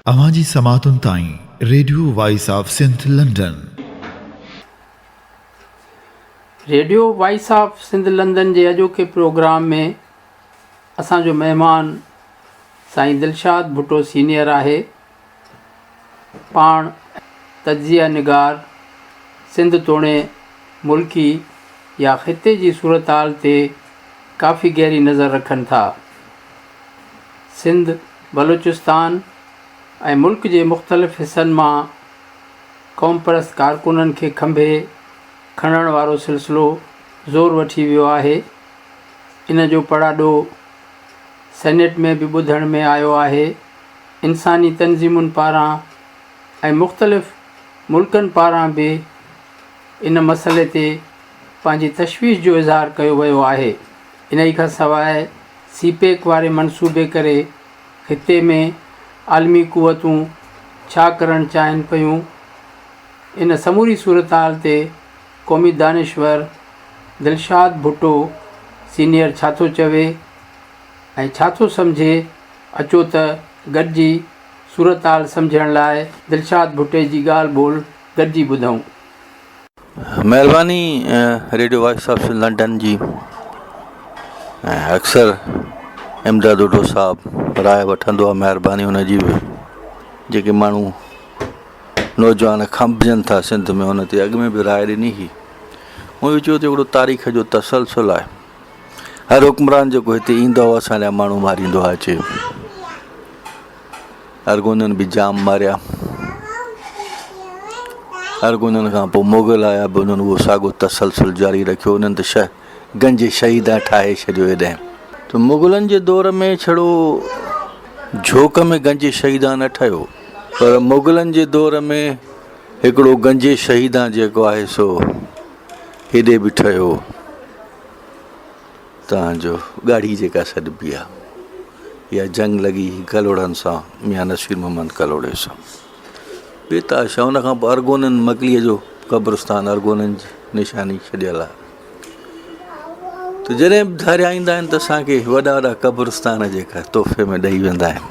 अवाजी समातुन ताईं radio voice of Sindh London. Radio voice of Sindh London जे अॼोके प्रोग्राम में असांजो महिमान साईं दिलशाद भुट्टो सीनियर आहे। पाण तजिया निगार सिंध तोणे मुल्की या ख़िते जी सूरत हाल ते काफ़ी गहरी नज़र रखनि था। सिंध, बलूचिस्तान ऐं मुल्क जे मुख़्तलिफ़ हिस्सनि मां क़ौम परस्त कारकुननि खे खंभे खणण वारो सिलसिलो ज़ोर वठी वियो आहे। इन जो पड़ाॾो सेनेट में बि ॿुधण में आयो आहे। इंसानी तंज़ीमुनि पारां ऐं मुख़्तलिफ़ मुल्कनि पारां बि इन मसइले ते पंहिंजी तशवीश जो इज़हार कयो वियो आहे। इन खां सवाइ सीपेक वारे मनसूबे करे ख़िते में आलमी क़ुवतूं छा करणु चाहिनि पियूं, इन समूरी सूरत हाल ते क़ौमी दानिश्वर दिलशाद भुट्टो सीनियर छा थो चवे ऐं छा थो सम्झे, अचो त गॾिजी सूरत हाल सम्झण लाइ दिलशाद भुट्टे जी ॻाल्हि ॿोल गॾिजी ॿुधूं। महिरबानी रेडियो वॉइस ऑफ लंडन जी। अक्सर इमदाद भुट्टो साहबु राय वठंदो आहे, महिरबानी हुनजी बि। जेके माण्हू नौजवान खंभजनि था सिंध में, हुन ते अॻु में बि राय ॾिनी हुई। मूं चयो त हिकिड़ो तारीख़ जो तसलसल आहे। हर हुक्मरान जेको हिते ईंदो आहे असां लाइ माण्हू मारींदो आहे। अचे अरगोननि बि जाम मारिया, अरगोननि खां पोइ मुग़ल आया बि, उन्हनि उहो साॻियो तसलसल जारी रखियो। उन्हनि त गंज शहीदा ठाहे छॾियो हेॾां। त मुग़लनि जे दौर में छड़ो झोक में गंज शहीदा न ठहियो, पर मुग़लनि जे दौर में हिकिड़ो गंज शहीदा जेको आहे सो हेॾे बि ठहियो। तव्हांजो ॻाढ़ी जेका सॾिबी आहे, इहा जंग लॻी कलोड़नि सां, मियां नसीर मोहम्मद कलोड़े सां। बेताशा हुन खां पोइ अरगोननि मकलीअ जो क़ब्रस्तान, अरगोननि जी निशानी छॾियल आहे। त जॾहिं बि धारिया ईंदा आहिनि त असांखे वॾा वॾा क़ब्रस्तान जेका तोहफ़े में ॾेई वेंदा आहिनि।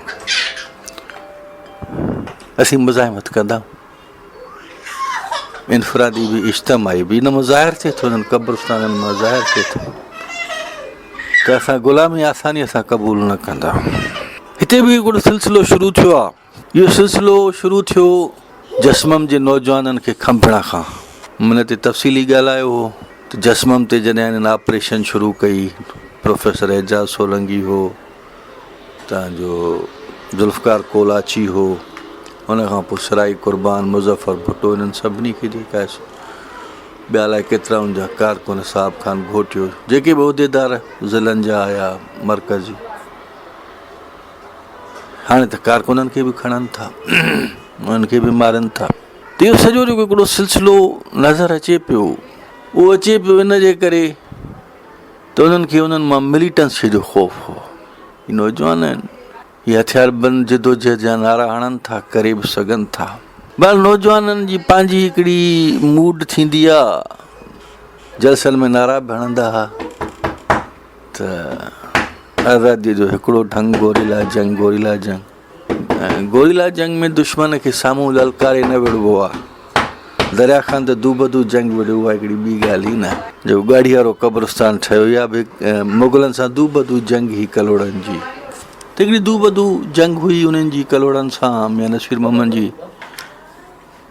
असीं मुज़ाहिमत कंदा आहियूं, इनफरादी बि इज्तिमाही बि। इन मां ज़ाहिर थिए थो, उन्हनि क़ब्रस्ताननि मां ज़ाहिर थिए थो त असां ग़ुलामी आसानीअ सां क़बूल न कंदा। हिते बि हिकिड़ो सिलसिलो शुरू थियो आहे। इहो सिलसिलो शुरू थियो जसमम जे नौजवाननि खे खंभण खां। मन ते तफ़सीली ॻाल्हायो हो त जसमम ते जॾहिं हिननि ऑपरेशन शुरू कई, प्रोफेसर एजाज़ सोलंगी हो, तव्हांजो ज़ुल्फ़कार कोलाची हो, हुन खां पोइ सराई क़ुर्बान, मुज़फ़र भुट्टो, हिननि सभिनी खे जेका आहे ॿिया अलाए केतिरा हुनजा कारकुन साहब खान घोटियो, जेके बि उहिदेदार ज़िलनि जा आया मर्कज़ी। हाणे त कारकुननि खे बि खणनि था, उन्हनि खे बि मारनि था। त इहो सॼो जेको हिकिड़ो सिलसिलो नज़र अचे पियो, उहो अचे पियो इन जे करे त उन्हनि खे उन्हनि मां मिलिटेंसी जो ख़ौफ़ हो। ही नौजवान आहिनि, इहे हथियार बंदि जिदोजहद जा नारा हणनि था, करे बि सघनि था। बल नौजवाननि जी पंहिंजी हिकिड़ी मूड थींदी आहे। जलसनि में नारा बि हणंदा हुआ त आज़ादीअ जो हिकिड़ो ढंग गोरीला जंग, गोरीला जंग। गोरीला जंग में दुश्मन खे साम्हूं ललकारे न विढ़बो आहे। दरिया खां त दूबदू जंग विढ़ियो, उहा हिकिड़ी ॿी ॻाल्हि ई न। जेको ॻाढ़ी वारो क़ब्रस्तान ठहियो, या बि मुग़लनि सां दूबदू जंग ही कलोड़नि जी। त हिकिड़ी दूबदू जंग हुई उन्हनि जी कलोड़नि सां, मियां नसीर मोहम्मद जी।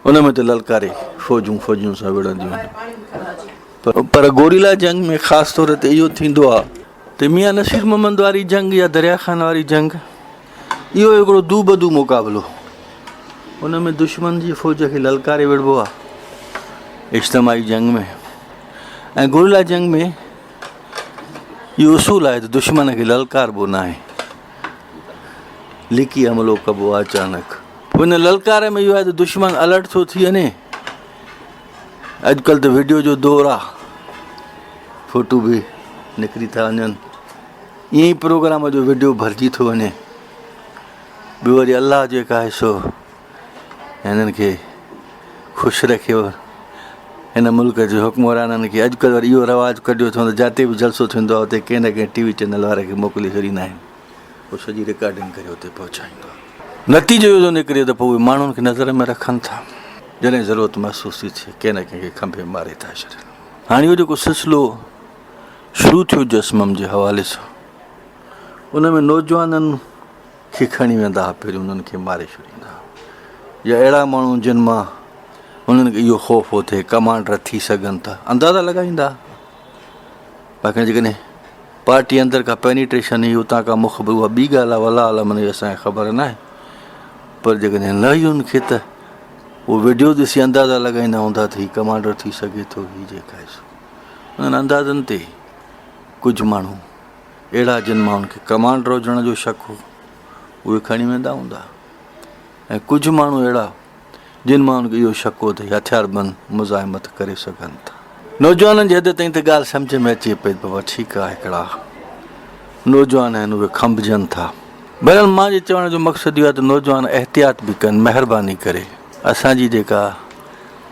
उन में त ललकारे फ़ौजूं सां विढ़ंदियूं आहिनि। पर गोरीला जंग में ख़ासि तौर ते इहो थींदो आहे त मियां नसीर मोहम्मद वारी जंग या दरिया खान वारी जंग, इहो हिकिड़ो दूबदू मुक़ाबिलो। उन में दुश्मन जी फ़ौज खे ललकारे विढ़बो आहे इज्तिमाही जंग में। ऐं गोरीला जंग में इहो उसूल आहे त दुश्मन खे ललकारबो न आहे, लिकी हमिलो कबो आहे अचानक। हिन ललकार में इहो आहे त दुश्मन अलर्ट थो थी वञे। अॼुकल्ह त वीडियो जो दौर आहे, फ़ोटू बि निकिरी था वञनि, ईअं ई प्रोग्राम जो वीडियो भरिजी थो वञे। ॿियो वरी अलाह जेका आहे सो हिननि खे ख़ुशि रखियो, हिन मुल्क जे हुक्मराननि खे। अॼुकल्ह वरी इहो रवाजु कढियो अथऊं त जिते बि जलसो थींदो आहे उते कंहिं न कंहिं टीवी चैनल वारे खे मोकिले छॾींदा आहिनि, पोइ सॼी रिकॉर्डिंग करे उते पहुचाईंदो आहे। नतीजो इहो थो निकिरे त पोइ उहे माण्हुनि खे नज़र में रखनि था जॾहिं ज़रूरत महसूस थी थिए कंहिं न कंहिंखे खंभे मारे था छॾनि। हाणे इहो जेको सिलसिलो शुरू थियो जसमम जे हवाले सां, उन में नौजवाननि खे खणी वेंदा हुआ, पहिरियों उन्हनि खे मारे छॾींदा या अहिड़ा माण्हू जिन मां उन्हनि खे इहो ख़ौफ़ हो थिए कमांडर थी सघनि था, अंदाज़ा लॻाईंदा। बाक़ी जेकॾहिं पार्टी अंदरि का पेनिट्रेशन हुई उतां खां मुख़बिर, उहा ॿी ॻाल्हि आहे, वला अला माने असांखे ख़बर न आहे। पर जेकॾहिं न हुयुनि खे त उहो वीडियो ॾिसी अंदाज़ा लॻाईंदा हूंदा त हीउ कमांडर थी सघे थो, हीउ जेका आहे उन्हनि अंदाज़नि ते कुझु माण्हू अहिड़ा जिन मां उनखे कमांडर हुजण जो शक हो उहे खणी वेंदा हूंदा, ऐं कुझु माण्हू अहिड़ा जिन मां उनखे इहो शक हो त हथियारबंद मुज़ाहिमत करे सघनि था। नौजवाननि जी हद ताईं त ॻाल्हि सम्झ में अचे पई, बाबा ठीकु आहे, हिकिड़ा नौजवान आहिनि उहे खंभजनि था। बहरहाल मां जे चवण जो मक़सदु इहो आहे त नौजवान एहतियात बि कनि, महिरबानी करे असांजी जेका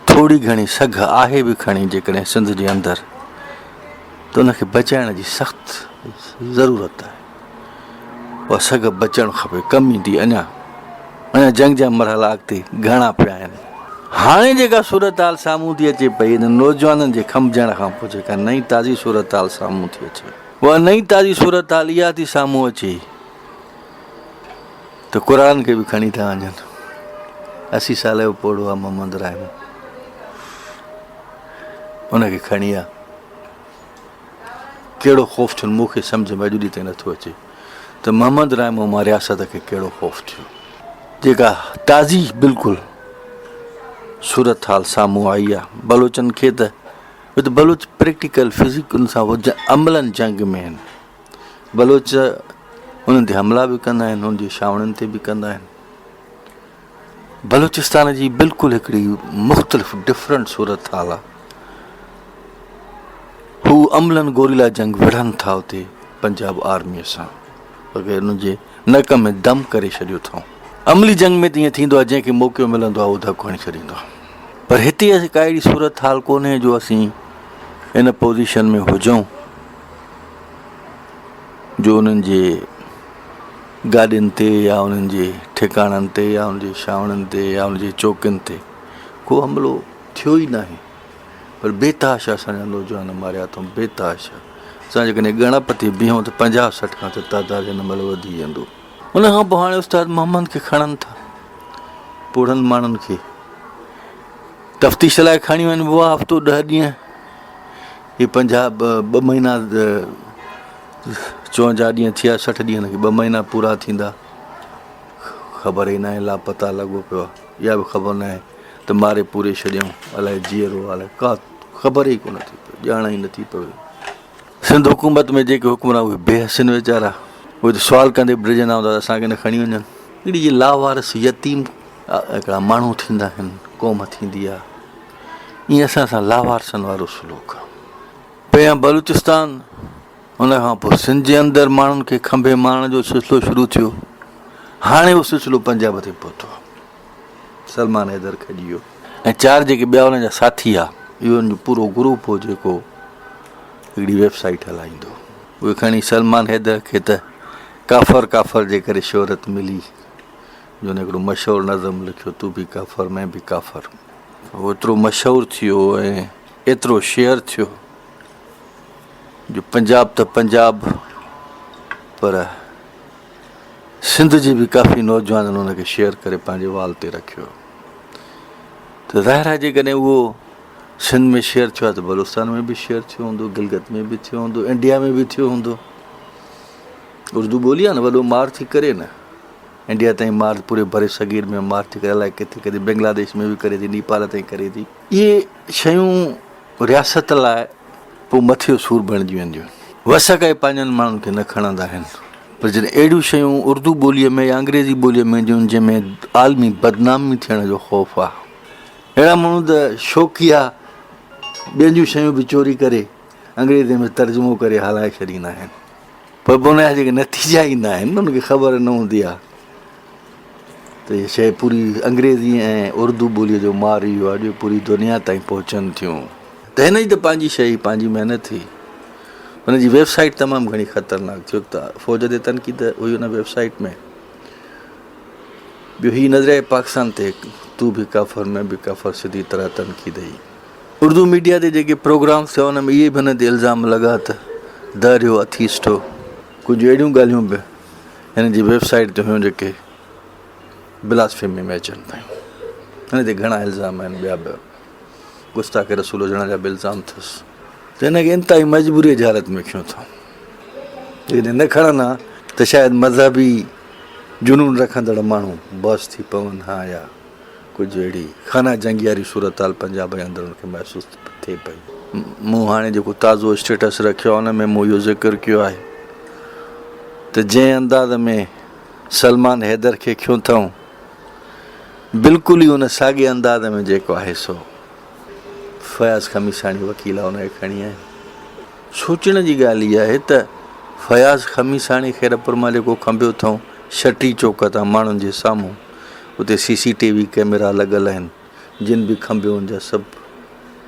थोरी घणी सघ आहे बि खणी जेकॾहिं सिंध जे अंदरि, त उनखे बचाइण जी सख़्तु ज़रूरत आहे। उहा सघ बचणु खपे, कमु ईंदी। अञा जंग जा मरहला अॻिते घणा पिया आहिनि। हाणे जेका सूरत हाल साम्हूं थी अचे पई हिन नौजवाननि जे खंभजण खां पोइ, जेका नई ताज़ी सूरत हाल साम्हूं थी अचे, उहा नई ताज़ी सूरत हाल इहा थी साम्हूं अचे त क़ुर खे बि खणी था वञनि। 80 साल जो पोड़ो आहे मोहम्मद रायमो, उनखे खणी आहे। कहिड़ो ख़ौफ़ थियो मूंखे सम्झ में अॼु ॾींहुं ताईं नथो अचे त मोहम्मद रायमो मां रियासत खे कहिड़ो ख़ौफ़ थियो। जेका ताज़ी बिल्कुलु सूरत हाल साम्हूं आई आहे, बलोचनि खे त बलोच प्रैक्टिकल फिज़िकल सां अमलनि जंग में आहिनि। बलोच उन्हनि ते हमला बि कंदा आहिनि, उन्हनि जी छावणियुनि ते बि कंदा आहिनि। बलूचिस्तान जी बिल्कुलु हिकिड़ी मुख़्तलिफ़ डिफरेंट सूरत हाल आहे। हू अमलनि गोरिला जंग विढ़नि था उते पंजाब आर्मीअ सां, बग़ैर उनजे नक में दम करे छॾियो अथऊं। अमली जंग में त ईअं थींदो आहे, जंहिंखे मौक़ो मिलंदो आहे उहो धकु हणी छॾींदो आहे। पर हिते असीं का अहिड़ी सूरत हाल कोन्हे जो असीं इन पोज़ीशन में हुजूं जो उन्हनि जे गाॾियुनि ते या उन्हनि जे ठिकाणनि ते या उन्हनि जे छावणियुनि ते या उन्हनि जे चौकियुनि ते को हमिलो थियो ई नाहे। पर बेताश असांजा नौजवान मारिया अथऊं, बेताश। असां जेकॾहिं ॻणप ते बीहूं त 50-60 खां त तादाद हिन महिल वधी वेंदो। उनखां पोइ हाणे उस्ताद मोहम्मद खे खणनि था, पोड़नि माण्हुनि खे तफ़्तीश लाइ खणी वञिबो आहे। हफ़्तो 10 ॾींहं हीअ पंजाब 2 महीना 54 ॾींहं थिया, 60 ॾींहं खे 2 महीना पूरा थींदा। ख़बर ई न आहे, लापता लॻो पियो आहे, इहा बि ख़बर न आहे त मारे पूरे छॾियऊं, अलाए जीअरो, अलाए का ख़बर ई कोन थी पई, ॼाण ई नथी पवे। सिंध हुकूमत में जेके हुकुमरान उहे बेहसिन वीचारा, उहे त सुवाल कंदे बि डिॼंदा हूंदा त असांखे न खणी वञनि। अहिड़ी जे लावारस यतीम हिकिड़ा माण्हू थींदा आहिनि, क़ौम थींदी आहे, ईअं असां सां लावारसनि वारो सलूक आहे। पहिरियां बलूचिस्तान, उनखां पोइ सिंध जे अंदरि माण्हुनि खे खंभे मारण जो सिलसिलो शुरू थियो। हाणे उहो सिलसिलो पंजाब ते पहुतो आहे, सलमान हैदर खॼी वियो ऐं 4 जेके ॿिया हुन जा साथी आहे, इहो जो पूरो ग्रुप हो जेको हिकिड़ी वेबसाइट हलाईंदो, उहे खणी सलमान हैदर खे त काफ़र काफ़र जे करे शोहरत मिली, जो उन हिकिड़ो मशहूरु नज़म लिखियो, तू बि काफ़र मैं बि काफ़र। उहो एतिरो मशहूरु थियो ऐं एतिरो शेयर थियो जो पंजाब त पंजाब, पर सिंध जे बि काफ़ी नौजवाननि उनखे शेयर करे पंहिंजे वाल ते रखियो। त ज़ाहिर आहे जेकॾहिं उहो सिंध में शेयर थियो आहे त बलूचिस्तान में बि शेयर थियो हूंदो, गिलगित में बि थियो हूंदो, इंडिया में बि थियो हूंदो। उर्दू ॿोली आहे न, वॾो मार थी करे न, इंडिया ताईं मार, पूरे बरे सगीर में मार थी करे, अलाए किथे किथे बांग्लादेश में बि करे थी, नेपाल ताईं करे थी। इहे शयूं रियासत लाइ पोइ मथे सूर बणिजी वेंदियूं आहिनि। वस करे पंहिंजनि माण्हुनि खे न खणंदा आहिनि। पर जॾहिं अहिड़ियूं शयूं उर्दू ॿोलीअ में या अंग्रेज़ी ॿोलीअ में जंहिंमें आलमी बदनामी थियण जो ख़ौफ़ आहे, अहिड़ा माण्हू त शौक़िया ॿियनि जूं शयूं बि चोरी करे अंग्रेज़ी में तर्जुमो करे हलाए छॾींदा आहिनि। पर पोइ उनजा जेके नतीजा ईंदा आहिनि न, उनखे ख़बर न हूंदी आहे त इहा शइ पूरी अंग्रेज़ी ऐं उर्दू ॿोलीअ जो मार इहो आहे जो पूरी दुनिया ताईं पहुचनि थियूं। त हिन जी त पंहिंजी शइ, पंहिंजी महिनत हुई। हुनजी वेबसाइट तमामु घणी ख़तरनाक, छो त फ़ौज ते तनक़ीद हुई हुन वेबसाइट में। ॿियो ही नज़र पाकिस्तान ते तू बि काफ़र मैं बि काफ़र सिधी तरह तनक़ीद ई उर्दू मीडिया ते जेके प्रोग्राम्स थिया उन में इहे बि हिन ते इल्ज़ाम लॻा त दरियो अथीस्टो कुझु अहिड़ियूं ॻाल्हियूं बि हिन जी वेबसाइट ते हुयूं जेके ब्लास्फेमी में अचनि पियूं। हिन ते घणा इल्ज़ाम आहिनि ॿिया बि गुस्ताखे रसूल हुजण जा बि इल्ज़ाम अथसि त हिनखे इंतिहाई मजबूरीअ जी हालत में खयूं था। जेकॾहिं न खणनि हा त शायदि मज़हबी जुनून रखंदड़ माण्हू बस थी पवनि हा या कुझु अहिड़ी खाना जंगियारी सूरत हाल पंजाब जे अंदरि उनखे महसूसु थिए पई। मूं हाणे जेको ताज़ो स्टेटस रखियो आहे उन में मूं इहो ज़िक्र कयो आहे त जंहिं अंदाज़ में सलमान हैदर खे खयूं अथऊं बिल्कुलु ई उन साॻे अंदाज़ में जेको आहे सो फयाज़ खमीसाणी वकील आहे उनखे खणी आहे। सोचण जी ॻाल्हि इहा आहे त फयाज़ खमीसाणी खैरपुर मां जेको खंबियो अथऊं छटी चौक तां माण्हुनि जे साम्हूं उते CCTV कैमरा लॻल आहिनि जिन बि खंबियो हुनजा सभु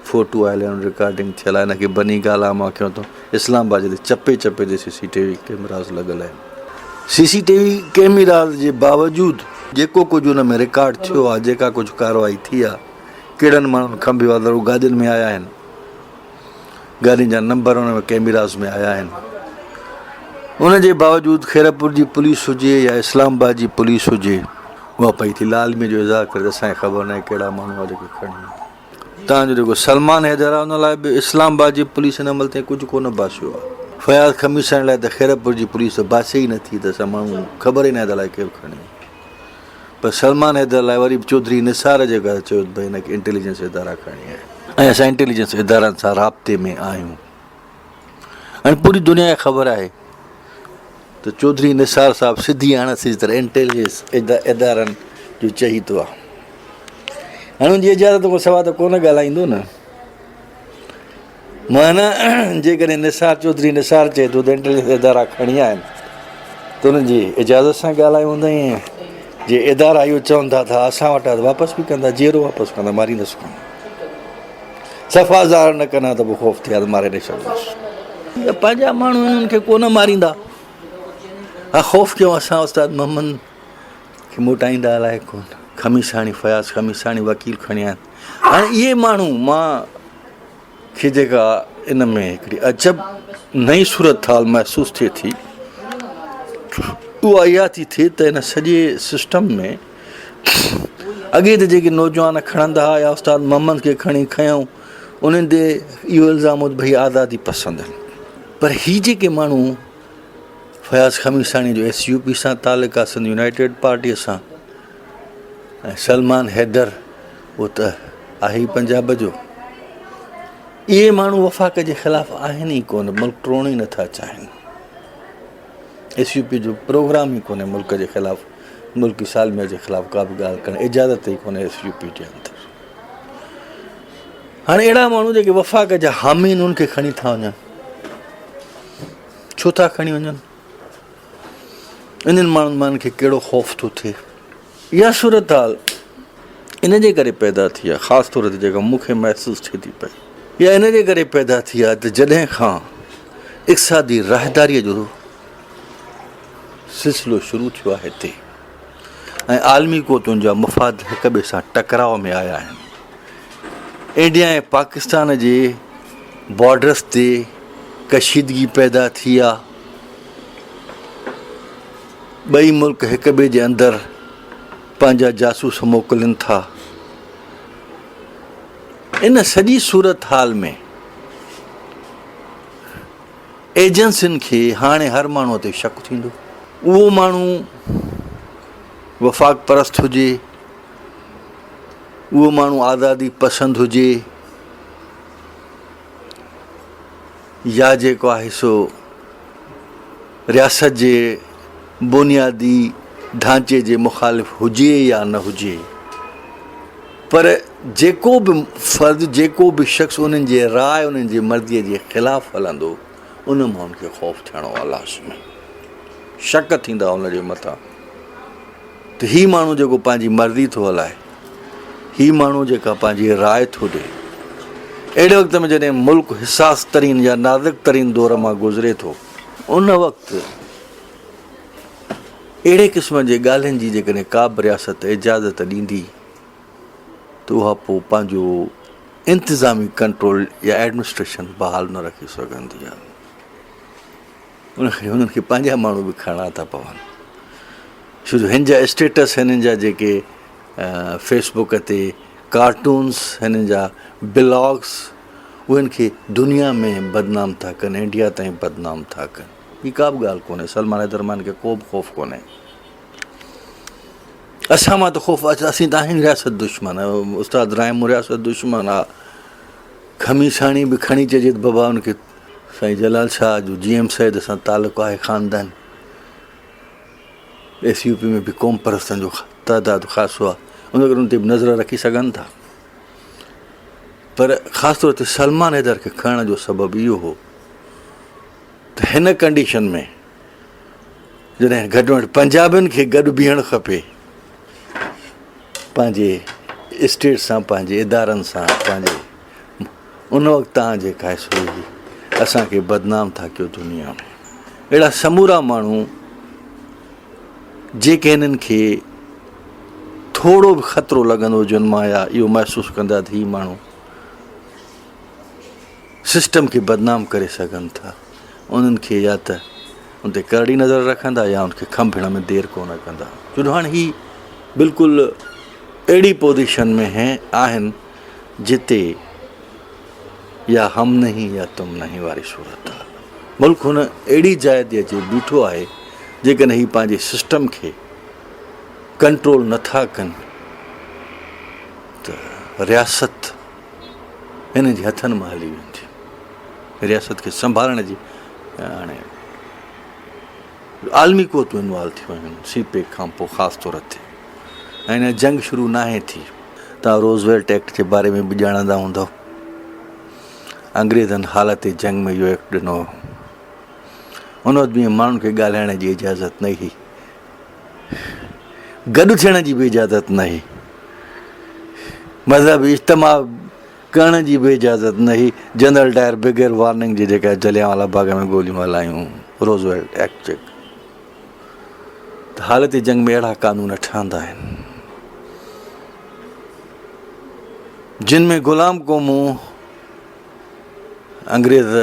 फ़ोटू आयल आहिनि रिकॉर्डिंग थियल आहे। हिनखे बनी ॻाल्हि आहे मां कयो थो इस्लामाबाद जे चपे चपे ते CCTV कैमरास लॻल आहिनि। CCTV कैमरास जे बावजूदि जेको कुझु हुन में रिकॉर्ड थियो आहे जेका कुझु कार्रवाई थी आहे कहिड़नि माण्हुनि खंबियो आहे उहे गाॾियुनि में आया आहिनि गाॾियुनि जा नंबर हुन में कैमरास में आया आहिनि। उनजे बावजूदि खैरपुर जी पुलिस हुजे या इस्लामाबाद जी पुलिस हुजे उहा पई थी लालमी जो इज़हार करे असांखे ख़बर न आहे कहिड़ा माण्हू आहे जेके खणी। तव्हांजो जेको सलमान हैदर आहे उन लाइ बि इस्लामाबाद जी पुलिस हिन महिल ताईं कुझु कोन बासियो आहे। फयाज़ खमीसाणी लाइ त खैरपुर जी पुलिस बासे ई नथी त असां माण्हू ख़बर ई न आहे त अलाए केरु खणी। पर सलमान हैदर लाइ वरी चौधरी निसार जेका चयो भई हिनखे इंटेलिजेंस इदारा खणी आहे ऐं असां इंटेलिजेंस इदारनि सां राब्ते में आहियूं। हाणे पूरी दुनिया खे ख़बर आहे त चौधरी निसार साहिबु सिधी हाणे सिधी तरह इंटेलिजेंस इदारनि जो चई थो आहे। हाणे हुनजी इजाज़त को सवाइ त कोन ॻाल्हाईंदो न। मां न जेकॾहिं निसार चौधरी निसार चए थो त इंटेलिजेंस इदारा खणी आहिनि त हुननि जी इजाज़त सां ॻाल्हायूं हूंदा जे इदारा इहो चवनि था त असां वटि त वापसि बि कंदा जीअरो वापसि कंदा मारींदुसि कोन सफ़ा ज़ाहिर न कंदा त पोइ ख़ौफ़ थिया त मारे ॾेई छॾंदुसि। पंहिंजा माण्हू हिननि खे कोन मारींदा हा ख़ौफ़ कयूं असां उस्ताद मोहम्मद खे मोटाईंदा अलाए कोन। खमीसाणी फयाज़ खमीसाणी वकील खणी आहिनि। हाणे इहे माण्हू मां खे जेका इन में हिकिड़ी अजब नई सूरत हाल महसूसु थिए थी उहा इहा थी थिए त हिन सॼे सिस्टम में अॻे त जेके नौजवान खणंदा हुआ या उस्ताद मोहम्मद खे खयूं उन्हनि ते इहो इल्ज़ाम हो भई आज़ादी पसंदि आहिनि। पर हीअ जेके माण्हू फयाज़ खमीसाणी जो SUP सां तालुक़ आहे सिंध यूनाइटेड पार्टीअ सां ऐं सलमान हैदर उहो त आहे ई पंजाब जो इहे माण्हू वफ़ाक़ जे ख़िलाफ़ु आहिनि ई कोन मुल्क टोड़ण ई नथा चाहिनि। SUP जो प्रोग्राम ई कोन्हे मुल्क जे ख़िलाफ़ु मुल्की सालमिया जे ख़िलाफ़ु का बि ॻाल्हि करणु इजाज़त ई कोन्हे SUP जे अंदरि। हाणे अहिड़ा माण्हू जेके वफ़ाक़ जा हामी आहिनि उनखे खणी था वञनि छो था खणी वञनि इन्हनि माण्हुनि खे कहिड़ो ख़ौफ़ थो थिए। इहा सूरत हाल इन जे करे पैदा थी आहे ख़ासि तौर ते जेका मूंखे महसूसु थिए थी पई इहा इन जे करे पैदा थी आहे त जॾहिं खां इक़्तिसादी राहदारीअ जो सिलसिलो शुरू थियो आहे हिते ऐं आलमी क़ुवतुनि जा मुफ़ाद हिक ॿिए सां टकराव में आया आहिनि। इंडिया ऐं पाकिस्तान जे बॉर्डर्स ते कशीदगी पैदा थी आहे। ॿई मुल्क हिक ॿिए जे अंदरि पंहिंजा जासूस मोकिलिनि था। इन सॼी सूरत हाल में एजेंसियुनि खे हाणे हर माण्हूअ ते शक थींदो। उहो माण्हू वफ़ाक़ परस्त हुजे उहो माण्हू आज़ादी पसंदि हुजे या जेको आहे सो रियासत जे बुनियादी ढांचे जे मुखालिफ़ हुजे या न हुजे पर जेको बि फ़र्ज़ु जेको बि शख़्स उन्हनि जे राय उन्हनि जी मर्ज़ीअ जे ख़िलाफ़ु हलंदो उन माण्हुनि खे ख़ौफ़ थियणो आहे लाज़मी शक थींदा उनजे मथां त हीअ माण्हू जेको पंहिंजी मर्ज़ी थो हलाए हीअ माण्हू जेका पंहिंजी राय थो ॾिए अहिड़े वक़्त में जॾहिं मुल्क हिसास तरीन या नाज़ुक तरीन दौर मां गुज़रे थो उन वक़्तु अहिड़े क़िस्म जे ॻाल्हियुनि जी जेकॾहिं का बि रियासत इजाज़त ॾींदी त उहा पोइ पंहिंजो इंतिज़ामी कंट्रोल या एडमिनिस्ट्रेशन बहाल न रखी सघंदी आहे। उन्हनि खे पंहिंजा माण्हू बि खणणा था पवनि, छो जो हिन जा स्टेटस, हिननि जा जेके फेसबुक ते कार्टून्स, हिननि जा ब्लॉग्स, उन्हनि खे दुनिया में बदनाम था कनि, इंडिया ताईं बदनाम था कनि। हीअ का बि ॻाल्हि कोन्हे। सलमान हैदरमान खे को बि ख़ौफ़ कोन्हे। असां मां त ख़ौफ़ अचे, असीं त आहियूं रियासत दुश्मन। उस्ताद राइम रियासत दुश्मन आहे। खमीसाणी बि खणी चइजे त बाबा हुनखे साईं जलाल शाह जो GM सैद सां तालुक़ु आहे, ख़ानदान। SUP में बि क़ौम परस्तनि जो तइदादु ख़ासो आहे, उन करे उन ते बि नज़र रखी सघनि था। पर ख़ासि तौर ते सलमान हैदर खे खणण जो सबबु इहो हो त हिन कंडीशन में जॾहिं घटि में घटि पंजाबियुनि खे गॾु बीहणु खपे, पंहिंजे स्टेट सां, पंहिंजे इदारनि सां, पंहिंजे उन वक़्तु तव्हां जेका आहे सो असांखे बदनाम था कयो दुनिया में। अहिड़ा समूरा माण्हू जेके हिननि खे थोरो बि ख़तरो लॻंदो हुजनि मां, या इहो महसूसु कंदा त हीअ माण्हू सिस्टम खे बदनाम करे सघनि था, उन्हनि खे या त उन ते करड़ी नज़र रखंदा या उनखे खंभिण में देरि कोन कंदा। छो जो हाणे हीअ बिल्कुलु अहिड़ी पोज़ीशन में आहिनि जिते या हम नहीं या तुम नहीं वारी सूरत आहे। मुल्क हुन अहिड़ी जाइ ते अची बीठो आहे, जेकॾहिं हीअ पंहिंजे सिस्टम खे कंट्रोल नथा कनि त रियासत हिन जे हथनि मां हली वेंदी। रियासत खे संभालण जी हाणे आलमी क़ुवतूं इन्वॉल्व थियूं आहिनि CPEC खां पोइ ख़ासि तौर ते। ऐं हिन जंग शुरू नाहे थी। तव्हां रोज़वेल्ट एक्ट जे बारे में बि ॼाणंदा हूंदव। अंग्रेज़नि हालत जंग में इहो एक्ट ॾिनो। उन वक़्तु बि माण्हुनि खे ॻाल्हाइण जी इजाज़त न हुई, गॾु थियण जी बि इजाज़त न हुई, मज़हबी इज्तिमा करण जी बि इजाज़त न हुई। जनरल डायर बग़ैर वार्निंग जे जेका जलियांवाला बाग़ में गोलियूं हलायूं, रोज़वेल्ट एक्ट जे। त हालत जंग में अहिड़ा कानून ठहंदा आहिनि जिन में ग़ुलाम क़ौमूं अंग्रेज़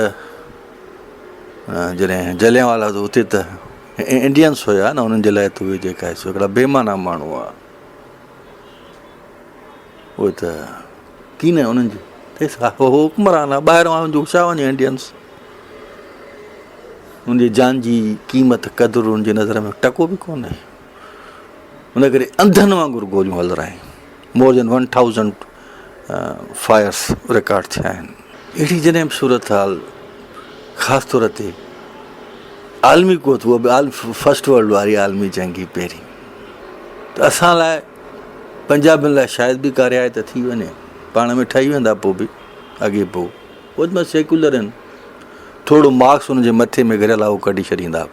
जॾहिं जलियांवाला त उते त इंडियंस हुया न, उन्हनि जे लाइ त उहे जेका आहे सो हिकिड़ा बेमाना माण्हू हुआ। उहे त कीन उन्हनि जी हुकुमरान आहे, ॿाहिरां जो छा वञे इंडियंस। उनजी जान जी क़ीमत क़दुरु उनजी नज़र में टको बि कोन्हे। उन करे अंधनि वांगुरु गोलियूं हलरायूं। मोर देन 1000 फायर्स रिकॉर्ड थिया आहिनि। अहिड़ी जॾहिं बि सूरत हाल ख़ासि तौर ते आलमी क़ुवत, उहा बि फस्ट वर्ल्ड वारी आलमी जंगी पहिरीं, त असां लाइ पंजाबियुनि लाइ शायदि बि का रिआयत थी वञे, पाण में ठही वेंदा पोइ बि अॻे पोइ। उहो त सेकुलर आहिनि, थोरो मार्क्स हुनजे मथे में घिरियल आहे उहो कढी छॾींदा।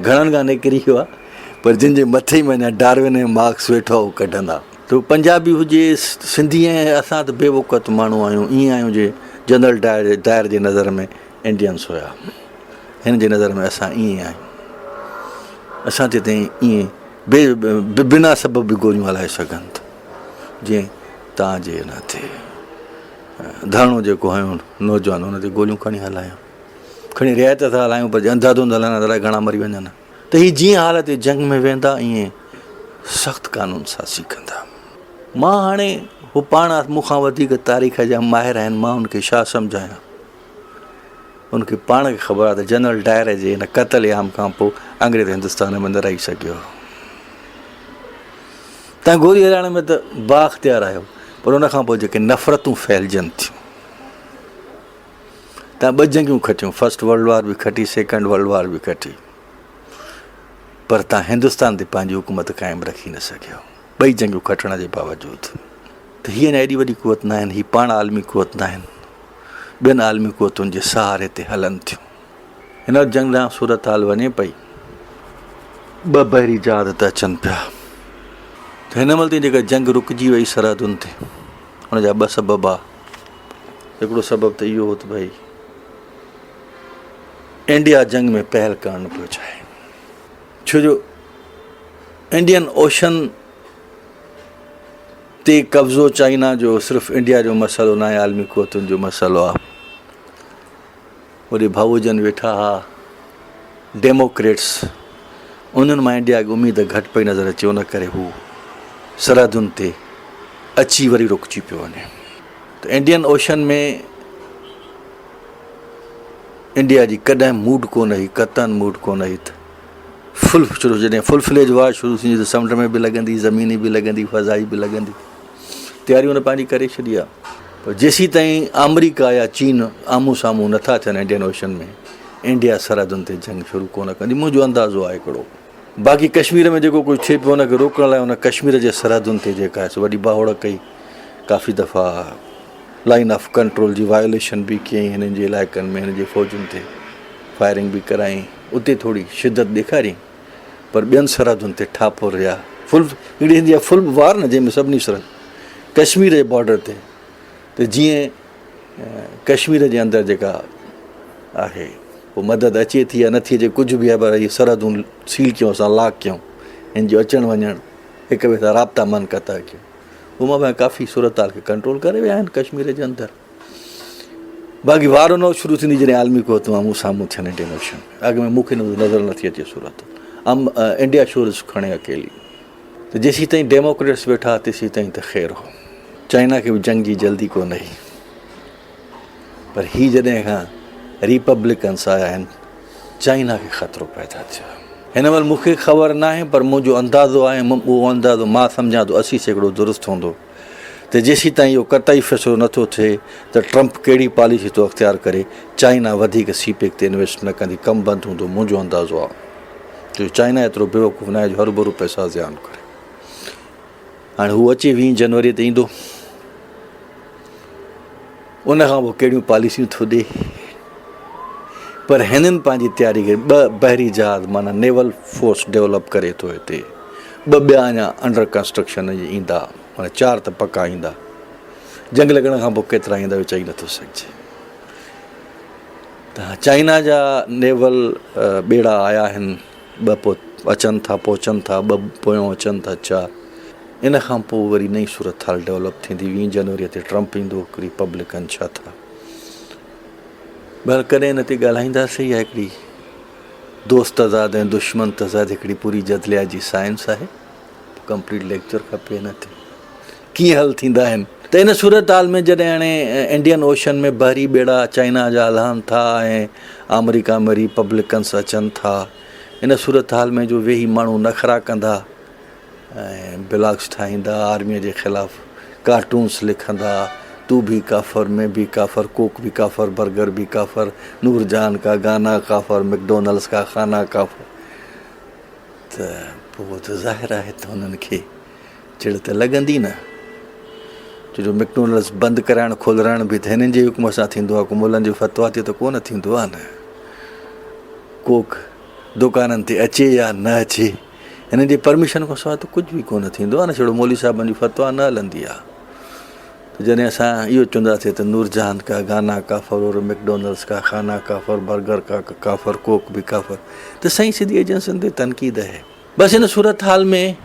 घणनि खां निकिरी वियो आहे, पर जिन जे मथे में अञा डार्विन ऐं मार्क्स वेठो आहे उहो कढंदा। त पंजाबी हुजे, सिंधी, ऐं असां त बेवक़त माण्हू आहियूं। ईअं आहियूं जे जनरल डायर जे नज़र में इंडियंस हुया, हिन जे नज़र में असां ईअं आहियूं। असां ते ईअं बिना सबब बि गोलियूं हलाए सघनि था। जीअं तव्हांजे हिन ते धरणो जेको हयूं नौजवान, हुन ते गोलियूं खणी हलायूं, खणी रिआयत था हलायूं, पर अंधाधुंध हलाइण अलाए घणा मरी वञनि। त हीअ जीअं हालत जंग में वेंदा, ईअं सख़्तु कानून साज़ी कंदा। मां हाणे हू पाण मूंखां वधीक तारीख़ जा माहिर आहिनि, मां उनखे छा सम्झायां। उनखे पाण खे ख़बर आहे त जनरल डायर जे हिन क़तल आम खां पोइ अंग्रेज़ हिंदुस्तान में न रही सघियो। तव्हां गोली हलाइण में त बाख़्तियार आहियो, पर उनखां पोइ जेके नफ़रतूं फैलिजनि थियूं। तव्हां 2 जंगियूं खटियूं, फस्ट वर्ल्ड वार बि खटी, सेकेंड वर्ल्ड वार बि खटी, पर तव्हां हिंदुस्तान ते पंहिंजी हुकूमत क़ाइमु रखी न सघियो 2 जंगियूं खटण जे बावजूदि। त हीअ न एॾी वॾी क़ुवत न आहिनि, हीअ पाण आलमी क़ुवत न आहिनि, ॿियनि आलमी क़ुवतुनि जे सहारे ते हलनि थियूं। हिन जंग ॾांहुं सूरत हाल वञे पई, 2 बहरी जहाज़ त अचनि पिया। त हिन महिल ताईं जेका जंग रुकिजी वई सरहदुनि ते, हुनजा 2 सबब आहे। हिकिड़ो सबबु त इहो हो त भई इंडिया जंग में पहल करणु पियो चाहे, छो जो इंडियन ओशन ते कब्ज़ो चाइना जो सिर्फ़ु इंडिया जो मसइलो न आहे, आलमी क़ुवतुनि जो मसइलो आहे। वरी भाऊजन वेठा हा डेमोक्रेट्स, उन्हनि मां इंडिया खे उमेद घटि पई नज़र अचे, उन करे हू सरहदुनि ते अची वरी रुकिजी पियो वञे। त इंडियन ओशन में इंडिया जी कॾहिं मूड कोन हुई, कतन मूड कोन हुई। त शुरू जॾहिं फुल फ्लेज वार शुरू थींदी त समुंड में बि लॻंदी, ज़मीनी बि लॻंदी, फ़ज़ाई बि लॻंदी, तयारी हुन पंहिंजी करे छॾी आहे। पर जेसीं ताईं अमरीका या चीन आम्हूं साम्हूं नथा थियनि इंडियन ओशन में, इंडिया सरहदुनि ते जंग शुरू कोन कंदी, मुंहिंजो अंदाज़ो आहे हिकिड़ो। बाक़ी कश्मीर में जेको कुझु थिए पियो हुनखे रोकण लाइ हुन कश्मीर जे सरहदुनि ते जेका आहे वॾी बाहोड़ कई, काफ़ी दफ़ा लाइन ऑफ कंट्रोल जी वायोलेशन बि कयईं, हिननि जे इलाइक़नि में हिन जे फ़ौजुनि ते फायरिंग बि कराई, उते थोरी शिदत ॾेखारी, पर ॿियनि सरहदुनि ते ठापो रहिया। फुल हिकिड़ी ईंदी आहे फुल वार न, जंहिंमें सभिनी सरहद कश्मीर जे बॉर्डर ते, त जीअं कश्मीर जे अंदरि जेका आहे पोइ मदद अचे थी या नथी अचे, कुझु बि आहे, पर इहे सरहदूं सील कयूं, असां लॉक कयूं, हिन जो अचणु वञणु, हिक ॿिए सां राब्ता मन कता कयूं। उहो मां काफ़ी सूरत हाल खे कंट्रोल करे विया आहिनि कश्मीर जे अंदरि। बाक़ी वारो न शुरू थींदी जॾहिं आलमी क़ुवतूं आम्हूं साम्हूं थियनि इंडियन ओशन। अॻ में मूंखे नज़र नथी अचे सूरत, इंडिया शोर्स खणे अकेली। त जेसीं ताईं डेमोक्रेट्स वेठा तेसीं ताईं त ख़ैर हो, चाइना खे बि जंग जी जल्दी कोन हुई। पर ही जॾहिं खां रिपब्लिकन्स आया आहिनि, चाइना खे ख़तरो पैदा थियो। हिन महिल मूंखे ख़बर न आहे, पर मुंहिंजो अंदाज़ो आहे, उहो अंदाज़ो मां सम्झां थो 80% दुरुस्त हूंदो, त जेसीं ताईं इहो कतई फ़ैसिलो नथो थिए त ट्रंप कहिड़ी पॉलिसी थो अख़्तियार करे, चाइना वधीक सीपेक ते इन्वेस्ट न कंदी, कमु बंदि हूंदो, मुंहिंजो अंदाज़ो आहे। छो चाइना एतिरो बेवकूफ़ न आहे जो हरू भरू पैसा ज़ियान करे। हाणे हू अचे 20 जनवरी ते ईंदो, उनखां पोइ कहिड़ियूं पॉलिसियूं थो ॾे, पर हिननि पंहिंजी तयारी खे 2 बहरी जहाज़ माना नेवल फोर्स डेवलप करे थो हिते, 2 ॿिया अञा अंडर कंस्ट्रक्शन ईंदा, माना 4 त पका ईंदा। जंग लॻण खां पोइ केतिरा ईंदा चई नथो सघिजे। त चाइना जा नेवल ॿेड़ा आया आहिनि, 2 पोइ अचनि था, पहुचनि था, 2 पोयों अचनि था, 4। इन खां पोइ वरी नई सूरत हाल डेवलप थींदी। 20 जनवरी ते ट्रंप ईंदो, रिपब्लिकन छा था, पर कॾहिं हिन ते ॻाल्हाईंदासीं। या हिकिड़ी दोस्त ज़ाद ऐं दुश्मन तज़ाद हिकिड़ी पूरी जदलिया जी साइंस आहे, कंप्लीट लेक्चर खपे हिन ते कीअं हल थींदा आहिनि। त इन सूरत हाल में जॾहिं हाणे इंडियन ओशन में बहरी ॿेड़ा चाइना जा हलनि था ऐं अमरीका में रिपब्लिकन्स अचनि था, इन सूरत हाल में जो वेही माण्हू नखरा कंदा ऐं ब्लॉग्स ठाहींदा, आर्मीअ जे ख़िलाफ़ु कार्टून्स लिखंदा, तू भी काफ़र, मैं भी काफ़र, कोक भी काफ़र, बर्गर भी काफ़र, नूरजहान का गाना काफ़र, मैकडोनल्ड्स का खाना काफ़र, त पोइ त ज़ाहिर आहे त हुननि खे चिड़ त लॻंदी न। छो जो मैकडोनल्ड्स बंदि कराइणु खोलाइण बि त हिननि जे हुकुम सां थींदो आहे, को मुलनि जो फतवा ते त कोन थींदो आहे न। कोक दुकाननि ते अचे या न अचे, हिननि जी परमिशन खां सवाइ त कुझु बि कोन थींदो आहे न। छड़ो मौली साहिबनि जी फतवा न हलंदी आहे। त जॾहिं असां इहो चवंदासीं त नूरजहान का गाना काफ़र और मैकडोनल्ड्स का खाना काफ़र, बर्गर का काफ़र, कोक भी काफ़र, त सही सिधी एजेंसियुनि ते तनक़ीद आहे। बसि हिन सूरत हाल में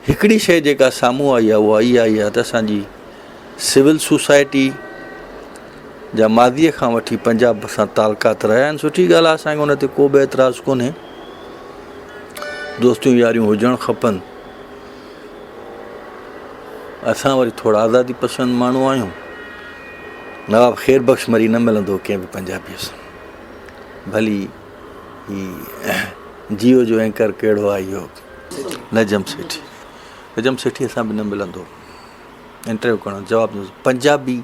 हिकिड़ी शइ जेका साम्हूं आई आहे उहा इहा आहे त असांजी सिविल सोसाइटी जा मादीअ खां वठी पंजाब सां तालुकात रहिया आहिनि। सुठी ॻाल्हि आहे, असांखे हुन ते को बि एतिराज़ु कोन्हे, दोस्तियूं यारियूं हुजणु खपनि। असां वरी थोरा आज़ादी पसंदि माण्हू आहियूं। नवाब ख़ैर बख़्श मरी न मिलंदो कंहिं बि पंजाबीअ सां। भली ही जियो जो एंकर कहिड़ो आहे इहो नजम सेठी, नजम सेठीअ सां बि न मिलंदो इंटरव्यू करणु, जवाबु पंजाबी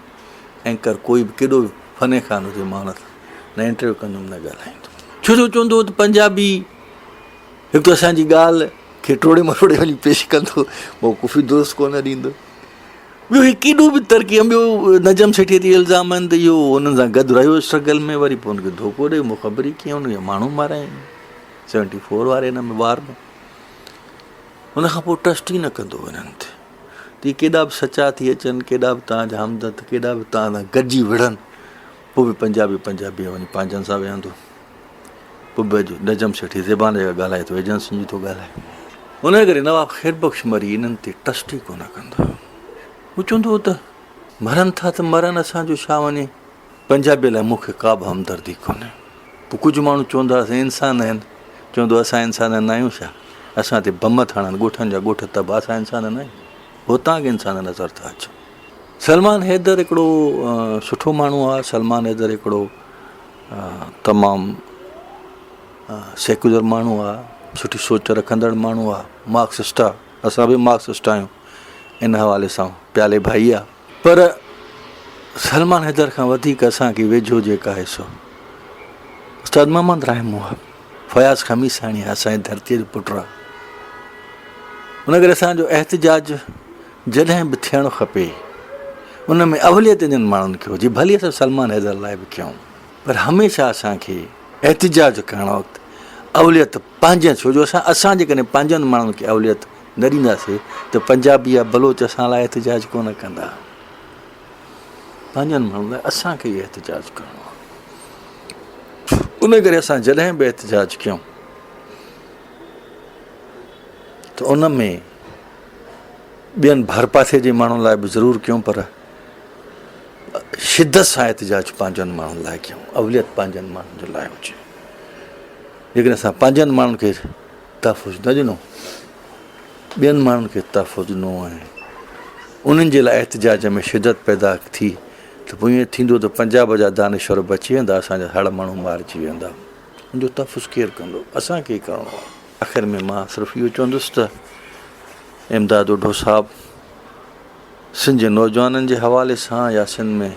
एंकर कोई बि केॾो बि फने खान हुजे माण्हू न इंटरव्यू कंदुमि, न ॻाल्हाईंदुमि। छो जो चवंदो त पंजाबी हिकु त असांजी ॻाल्हि खे टोड़े मरोड़े वञी पेश कंदो, उहो कुफ़ी दुरुस्त कोन ॾींदो। ॿियो ही केॾो बि तरक़ी। ॿियो नजम सेठीअ ते इल्ज़ाम आहिनि त इहो हुननि सां गॾु रहियो स्ट्रगल में, वरी पोइ हुनखे धोखो ॾे, मूं ख़बर ई कीअं हुनखे माण्हू माराइनि 74 वारे हिन में वार में। हुनखां पोइ ट्रस्ट ई न कंदो हिननि ते। त केॾा बि सचा थी अचनि, केॾा बि तव्हांजा हमदर्द, केॾा बि तव्हां सां गॾिजी विढ़नि, पोइ बि पंजाबी वञी पंहिंजनि सां वेहंदो। पोइ बि नजम सेठी ज़बान जा ॻाल्हाए थो, एजेंसियुनि जी थो ॻाल्हाए। उन करे नवाब ख़ैर बख़्श मरी इन्हनि ते ट्रस्ट ई कोन कंदो। हू चवंदो हो त मरनि था त मरनि, असांजो छा वञे, पंजाबी लाइ मूंखे का बि हमदर्दी कोन्हे। पोइ कुझु माण्हू चवंदा असां इंसान आहिनि, चवंदो असां इंसान न आहियूं छा, असां ते बम थाणनि ॻोठनि जा ॻोठ त बि असां इंसान न आहियूं, हो तव्हांखे इंसान नज़र था अचो। सलमान हैदर हिकिड़ो सुठो माण्हू आहे। सलमान हैदर हिकिड़ो तमामु सेक्युलर माण्हू आहे, सुठी सोच रखंदड़ माण्हू आहे, मार्क्सिस्ट आहे। असां बि मार्क्सिस्ट आहियूं, इन हवाले सां प्याले भाई आहे। पर सलमान हैदर खां वधीक असांखे वेझो जेका आहे सो उस्ताद मोहम्मद रहमो आहे, फयाज़ खमीसाणी आहे, असांजी धरतीअ जो पुटु आहे। उन करे असांजो एहतिजाज जॾहिं बि थियणु खपे उन में अवलियत जिन माण्हुनि खे हुजे, भली असां सलमान हैदर लाइ बि कयूं, पर हमेशह असांखे एहतिजाज करणु वक़्तु अवलियत पंहिंजे, छो जो असां जेकॾहिं पंहिंजनि माण्हुनि खे अवलियत न ॾींदासीं त पंजाबी या बलोच असां लाइ एहतिजाज कोन कंदा। पंहिंजनि माण्हुनि लाइ असांखे इहो एहतिजाज करिणो आहे। उन करे असां जॾहिं बि एहतिजाज कयूं त उन में ॿियनि भर पासे जे माण्हुनि लाइ बि ज़रूरु कयूं, पर शिदत सां एहतिजाज पंहिंजनि माण्हुनि लाइ कयूं, अवलियत पंहिंजनि माण्हुनि जे लाइ हुजे। जेकॾहिं असां पंहिंजनि माण्हुनि खे तहफ़ुज़ न ॾिनो, ॿियनि माण्हुनि खे तहफ़ुज़ ॾिनो ऐं उन्हनि जे लाइ एहतिजाज में शिदत पैदा थी त पोइ ईअं थींदो त पंजाब जा दानिश्वर बची वेंदा, असांजा हड़ माण्हू मारिजी वेंदा। उनजो तहफ़ुज़ केरु कंदो, असांखे ई करिणो आहे। आख़िर में मां सिर्फ़ु इहो चवंदुसि त इमदाद उढो साहब सिंध जे नौजवाननि जे हवाले सां या सिंध में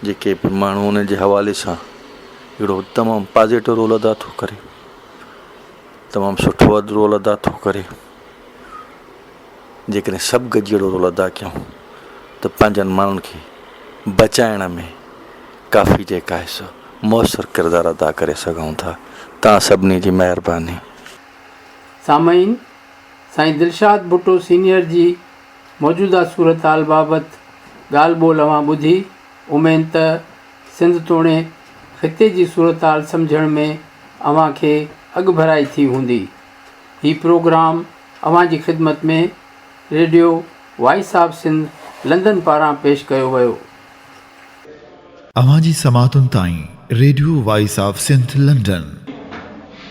जेके बि माण्हू उन जे हवाले सां हिकिड़ो तमामु पॉज़िटिव रोल अदा थो करे, तमामु सुठो रोल अदा थो करे। जेकॾहिं सभु गॾिजी अहिड़ो रोल अदा कयूं त पंहिंजनि माण्हुनि खे बचाइण में काफ़ी जेका आहे सो मौसर किरदारु अदा करे सघूं था। तव्हां सभिनी जी महिरबानी। सामाईन, साईं दिलशाद भुट्टो सीनियर जी मौजूदा सूरत हाल बाबति ॻाल्हि ॿोल अवां ॿुधी। उमेद त सिंध तोणे ख़िते जी सूरत हाल सम्झण में अव्हां खे अॻु भराई थी हूंदी। हीउ प्रोग्राम अव्हां जी ख़िदमत में radio voice of Sindh London पारां पेश कयो वियो। अवां जी समातुनि ताईं radio voice of Sindh London